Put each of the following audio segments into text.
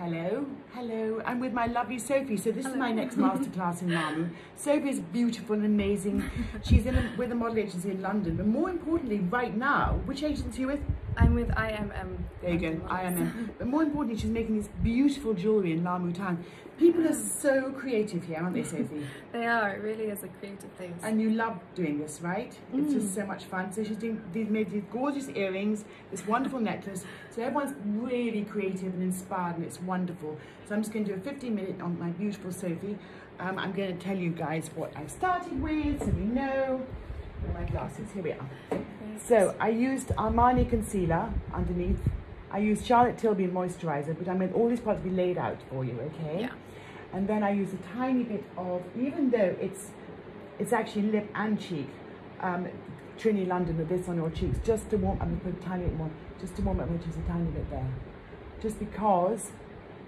Hello, hello. I'm with my lovely Sophie. So this is my next masterclass in Lamu. Sophie is beautiful and amazing. She's with a model agency in London, but more importantly, right now, which agency are you with? I'm with IMM. There you go, IMM. But more importantly, she's making this beautiful jewellery in Lamu town. People are so creative here, aren't they, Sophie? They are. It really is a creative place. And you love doing this, right? It's just so much fun. So she's made these gorgeous earrings, this wonderful necklace. So everyone's really creative and inspired, and it's wonderful. So I'm just going to do a 15-minute on my beautiful Sophie. I'm going to tell you guys what I started with, so we know. Where are my glasses? Here we are. So I used Armani concealer underneath. I used Charlotte Tilbury moisturizer, but I meant all these parts to be laid out for you, okay? Yeah. And then I used a tiny bit of, even though it's actually lip and cheek, Trini London with this on your cheeks, just to warm. I'm going to put a tiny bit more, just to warm up, which is a tiny bit there, just because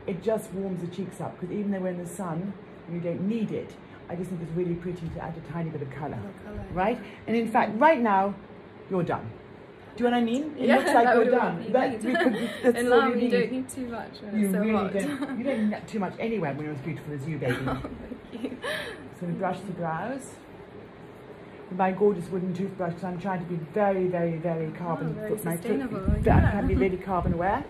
it just warms the cheeks up. Because even though we're in the sun, and you don't need it, I just think it's really pretty to add a tiny bit of color, right? And in fact, right now, you're done. Do you know what I mean? It looks like you're done. In Lamu, you don't need too much when it's so really hot. Don't. You don't need too much anywhere when you're as beautiful as you, baby. Oh, thank you. So we brush the brows with my gorgeous wooden toothbrush, because I'm trying to be very, very, very carbon. Very sustainable. I'm trying to be really carbon aware,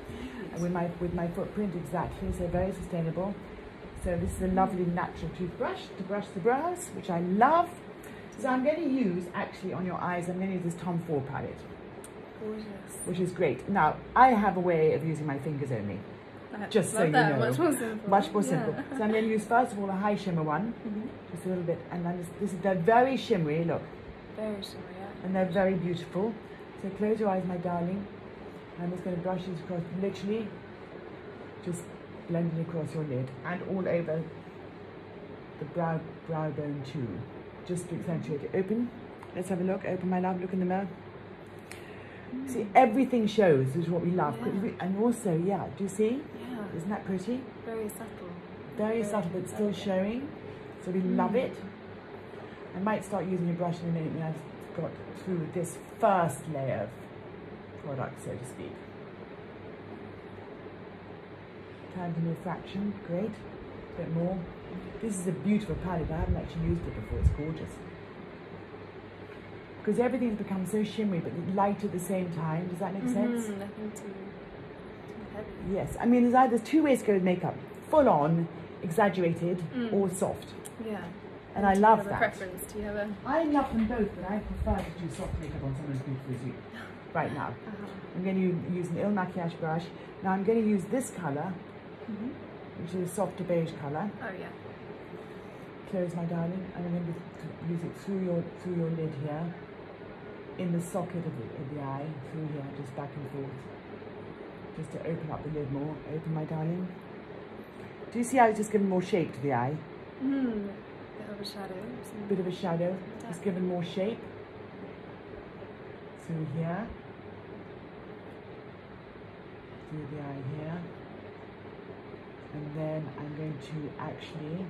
and with my footprint exactly. So very sustainable. So this is a lovely natural toothbrush to brush the brows, which I love. So I'm going to use, actually on your eyes, I'm going to use this Tom Ford palette. Gorgeous. Which is great. Now, I have a way of using my fingers only. Just so you know. Much more simple. Much more simple. So I'm going to use, first of all, a high shimmer one. Just a little bit. And then they're very shimmery, look. Very shimmery, yeah. And they're very beautiful. So close your eyes, my darling. I'm just going to brush these across, literally, just blending across your lid. And all over the brow bone too. Just to accentuate it. Open. Let's have a look. Open, my love. Look in the mirror. See, everything shows, which is what we love. Yeah. And also, yeah, do you see? Yeah. Isn't that pretty? Very subtle. Very subtle, but still showing. So we love it. I might start using a brush in a minute when I've got through this first layer of product, so to speak. Time to new fraction. Great. A bit more. This is a beautiful palette. I haven't actually used it before. It's gorgeous. Because everything's become so shimmery but light at the same time. Does that make sense? Nothing too heavy. Yes. I mean, there's two ways to go with makeup. Full on, exaggerated, or soft. Yeah. And I love that. Do you have a preference? Do you have a... I love them both, but I prefer to do soft makeup on someone as beautiful as you. Right now. I'm going to use an Il Maquillage brush. Now I'm going to use this colour, which is a softer beige colour. Oh, yeah. Close, my darling. I'm going to use it through your lid here. In the socket of the eye, through here, just back and forth. Just to open up the lid more. Open, my darling. Do you see how it's just given more shape to the eye? Bit of a shadow. Bit of a shadow. Just given more shape. Through here. Through the eye here. And then I'm going to actually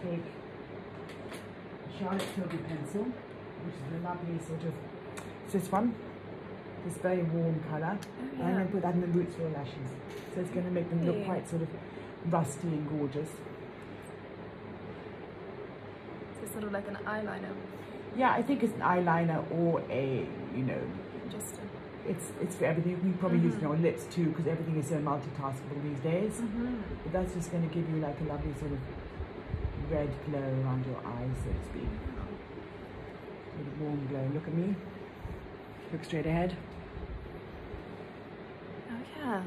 take Charlotte Tilbury pencil, which is a lovely sort of, it's this one, this very warm colour. And I'm going to put that in the roots of your lashes. So it's going to make them look quite sort of rusty and gorgeous. So sort of like an eyeliner. Yeah, I think it's an eyeliner or a, you know, just it's for everything. You can probably use it on your lips too, because everything is so multitaskable these days. But that's just going to give you like a lovely sort of red glow around your eyes, so to speak. A little warm glow. Look at me. Look straight ahead. Oh yeah.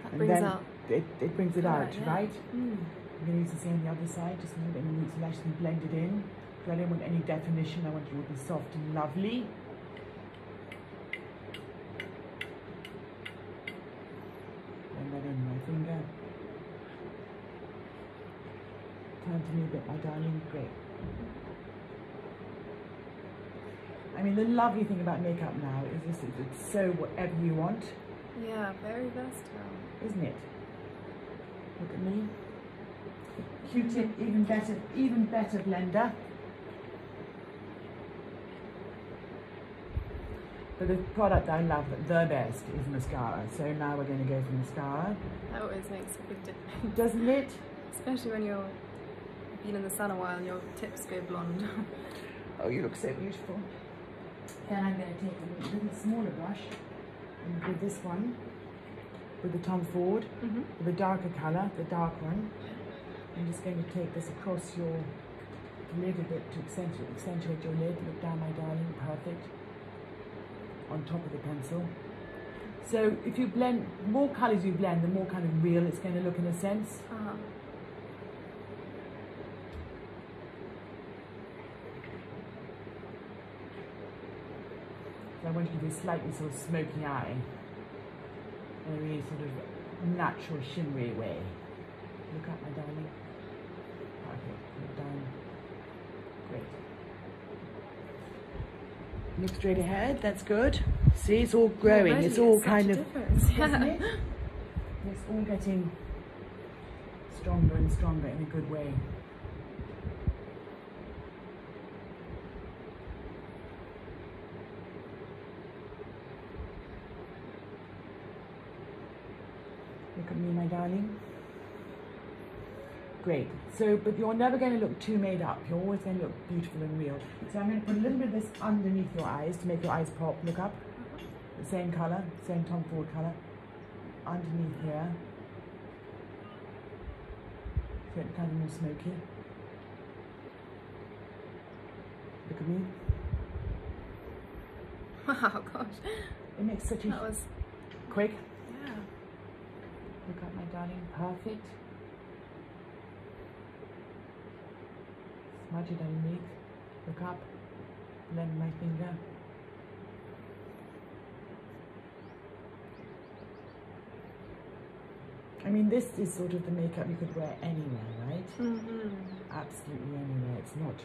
That and brings then out. It brings it out, yeah. right? I'm going to use the same on the other side, just a little bit in the roots and lashes and blend it in. Because I don't want any definition. I want it to be soft and lovely. Blend that in with my finger. Turn to me a bit, my darling. Great. I mean, the lovely thing about makeup now is this: it's so whatever you want. Yeah, very versatile. Isn't it? Look at me. Q-tip, even better blender. But the product I love the best is mascara. So now we're going to go for mascara. That always makes a big difference. Doesn't it? Especially when you're been in the sun a while and your tips go blonde. Oh, you look so beautiful. Then I'm going to take a little smaller brush and with this one, with the Tom Ford, with the darker colour, the dark one. I'm just going to take this across your lid a bit to accentuate your lid. Look down, my darling, perfect. On top of the pencil. So if you blend, more colours you blend, the more kind of real it's going to look in a sense. So I want to give you a slightly sort of smoky eye. In a really sort of natural, shimmery way. Look up, my darling. Okay, look down. Great. Look straight ahead, that's good. See, it's all growing, it's all kind of, isn't it? It's all getting stronger and stronger in a good way. Look at me, my darling. Great. So, but you're never going to look too made up. You're always going to look beautiful and real. So I'm going to put a little bit of this underneath your eyes to make your eyes pop. Look up. The same colour, same Tom Ford colour. Underneath here. So it's kind of more smoky. Look at me. Wow, gosh. It makes such a... That was... Quick. Yeah. Look up, my darling. Perfect. Smudge it underneath. Look up. Blend my finger. I mean, this is sort of the makeup you could wear anywhere, right? Absolutely anywhere. It's not...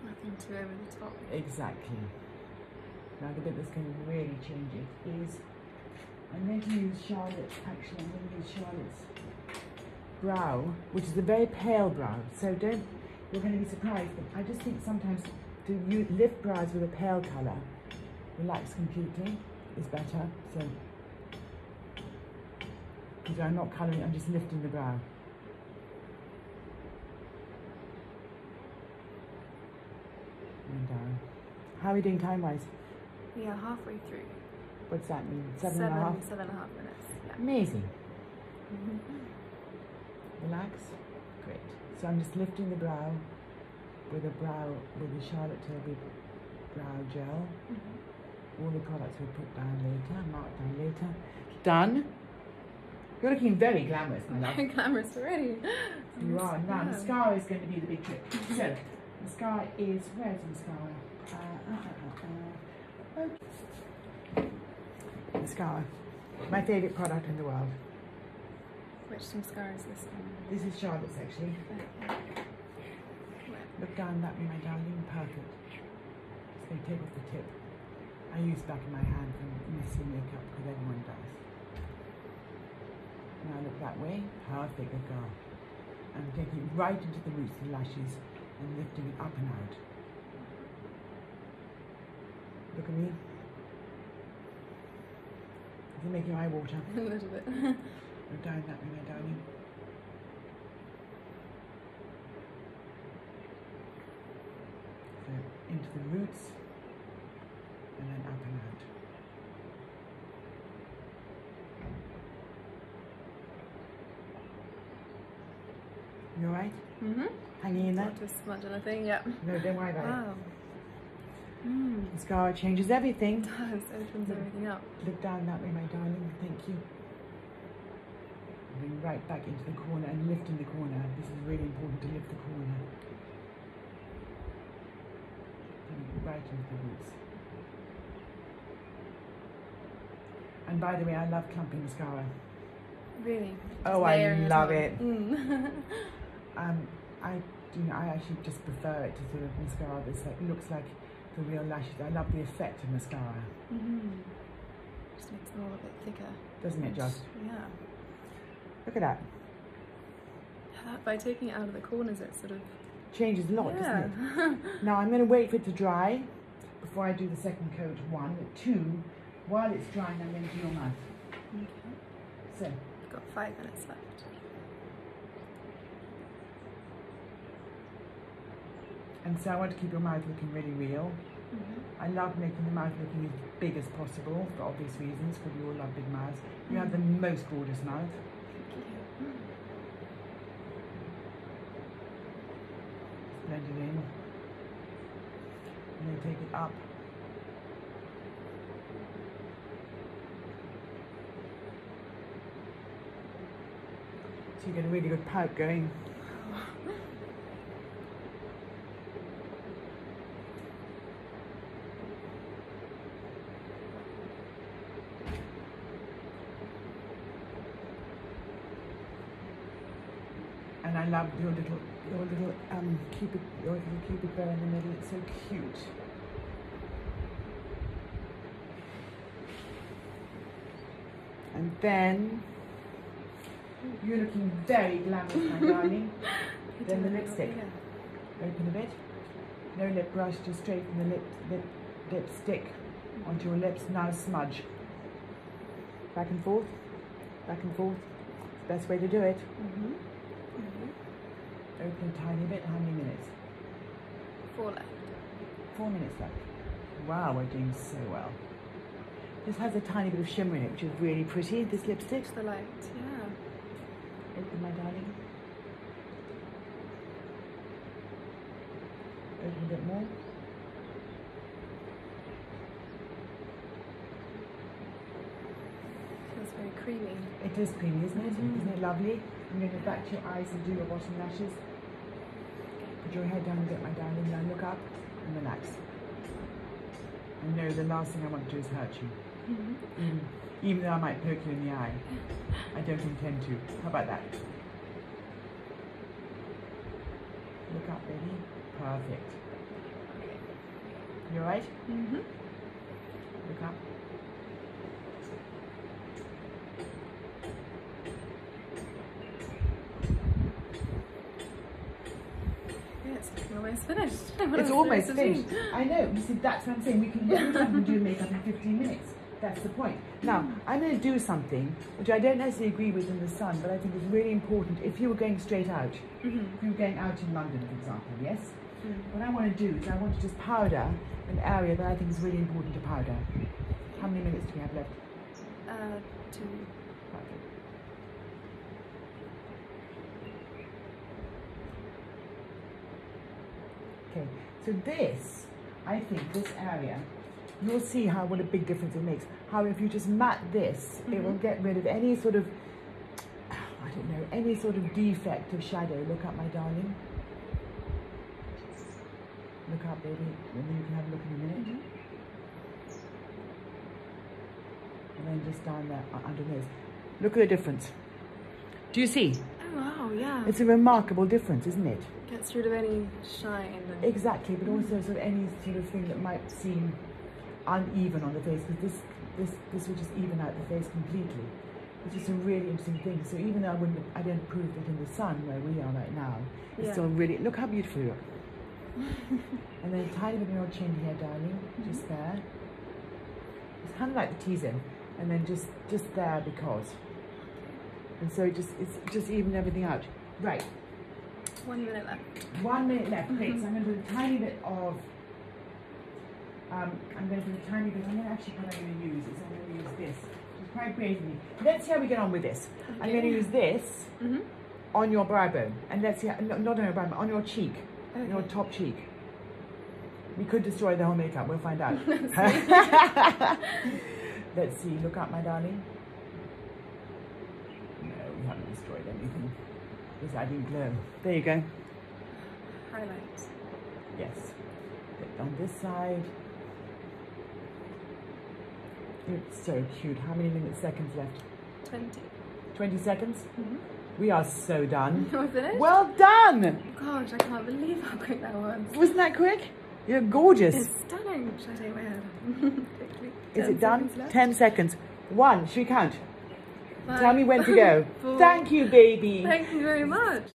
Nothing too over the top. Exactly. Now the bit that's going to really change it is... I'm going to use Charlotte's, actually, I'm going to use Charlotte's brow, which is a very pale brow. So don't... You're going to be surprised, but I just think sometimes to lift brows with a pale colour, relax completely, is better. So, because I'm not colouring, I'm just lifting the brow. And down. How are we doing time-wise? We are halfway through. What's that mean? 7.5? 7.5 minutes. Yeah. Amazing. Relax. Great. So I'm just lifting the brow with the Charlotte Tilbury brow gel. All the products we put down later, mark down later. Done. You're looking very glamorous, my love. Very glamorous already. You are. Now, mascara is going to be the big trick. So, mascara is, where's the mascara? Mascara. My favourite product in the world. Which mascara is this one? This is Charlotte's, actually. Look down that way, my darling. Perfect. Just going to take off the tip. I use back in my hand for messy makeup because everyone does. Now look that way. Perfect, good girl. I'm taking it right into the roots of the lashes and lifting it up and out. Look at me. Does it make your eye water? A little bit. Look down that way, my darling. So into the roots and then up and out. You alright? Hanging in there? Not to smudge anything, yeah. No, don't worry about Wow. it. Mascara changes everything. It does, opens everything up. Look down that way, my darling. Thank you. Bring right back into the corner and lifting the corner. This is really important to lift the corner. Bring right into the roots. And by the way, I love clumping mascara. Really? Oh, I love it. I actually just prefer it to sort of mascara that's like looks like the real lashes. I love the effect of mascara. Just makes them all a bit thicker. Doesn't it, just? Yeah. Look at that. By taking it out of the corners, it sort of changes a lot, doesn't it? Now I'm going to wait for it to dry before I do the second coat, 1. 2, while it's drying, I'm going to do your mouth. Okay. So. We've got 5 minutes left. And so I want to keep your mouth looking really real. I love making the mouth looking as big as possible for obvious reasons, because we all love big mouths. You have the most gorgeous mouth. Blend it in. And then take it up. So you get a really good pout going. And I love your little cupid bow in the middle. It's so cute. And then you're looking very glamorous, my darling. Then the lipstick. Open a bit. No lip brush, just straight from the lipstick onto your lips. Now smudge. Back and forth. Back and forth. It's the best way to do it. Open a tiny bit. How many minutes? 4 left. 4 minutes left. Wow, we're doing so well. This has a tiny bit of shimmer in it, which is really pretty, this lipstick. The light, yeah. Open, my darling. Open a bit more. Feels very creamy. It is creamy, isn't it? Isn't it lovely? I'm going to go back to your eyes and do your bottom lashes. Put your head down a bit, my darling. Now look up and relax. And know the last thing I want to do is hurt you. Even though I might poke you in the eye. I don't intend to. How about that? Look up, baby. Perfect. You alright? Look up. It's almost finished. It's almost finished. I know. You see, that's what I'm saying. We can do makeup in 15 minutes. That's the point. Now, I'm going to do something which I don't necessarily agree with in the sun, but I think is really important if you were going straight out. If you were going out in London, for example, yes? What I want to do is I want to just powder an area that I think is really important to powder. How many minutes do we have left? 2. Perfect. Okay, so this, I think this area, you'll see how what a big difference it makes. How if you just matte this, it will get rid of any sort of, I don't know, any sort of defect of shadow. Look up, my darling. Look up, baby, and then you can have a look in a minute. And then just down there, underneath. Look at the difference. Do you see? Oh, wow, yeah. It's a remarkable difference, isn't it? Gets rid of any shine. And exactly, but also sort of any sort of thing that might seem uneven on the face, because this will just even out the face completely. It's just a really interesting thing. So even though I don't prove it in the sun where we are right now, it's still really, look how beautiful you look. And then a tiny bit on your chin here, darling, just there. It's kind of like the teasing, and then just there because. And so it's just even everything out. Right. 1 minute left. 1 minute left. Great. So I'm going to do a tiny bit of. I'm going to actually what I'm going to use is I'm going to use this. Just quite creatively. Let's see how we get on with this. Okay. I'm going to use this on your brow bone, and let's see. Not on your brow bone, on your cheek. Okay. Your top cheek. We could destroy the whole makeup, we'll find out. Let's see, look up, my darling. No, we haven't destroyed anything. It's adding glow. There you go. Highlight. Yes. On this side. It's so cute. How many seconds left? 20. 20 seconds? We are so done. We're finished? Well done! Gosh, I can't believe how quick that was. Wasn't that quick? You're gorgeous. It's stunning. Should I take my head? Quickly. Is it done? 10 seconds. 1. Should we count? 5, Tell me when to go. 4. Thank you, baby. Thank you very much.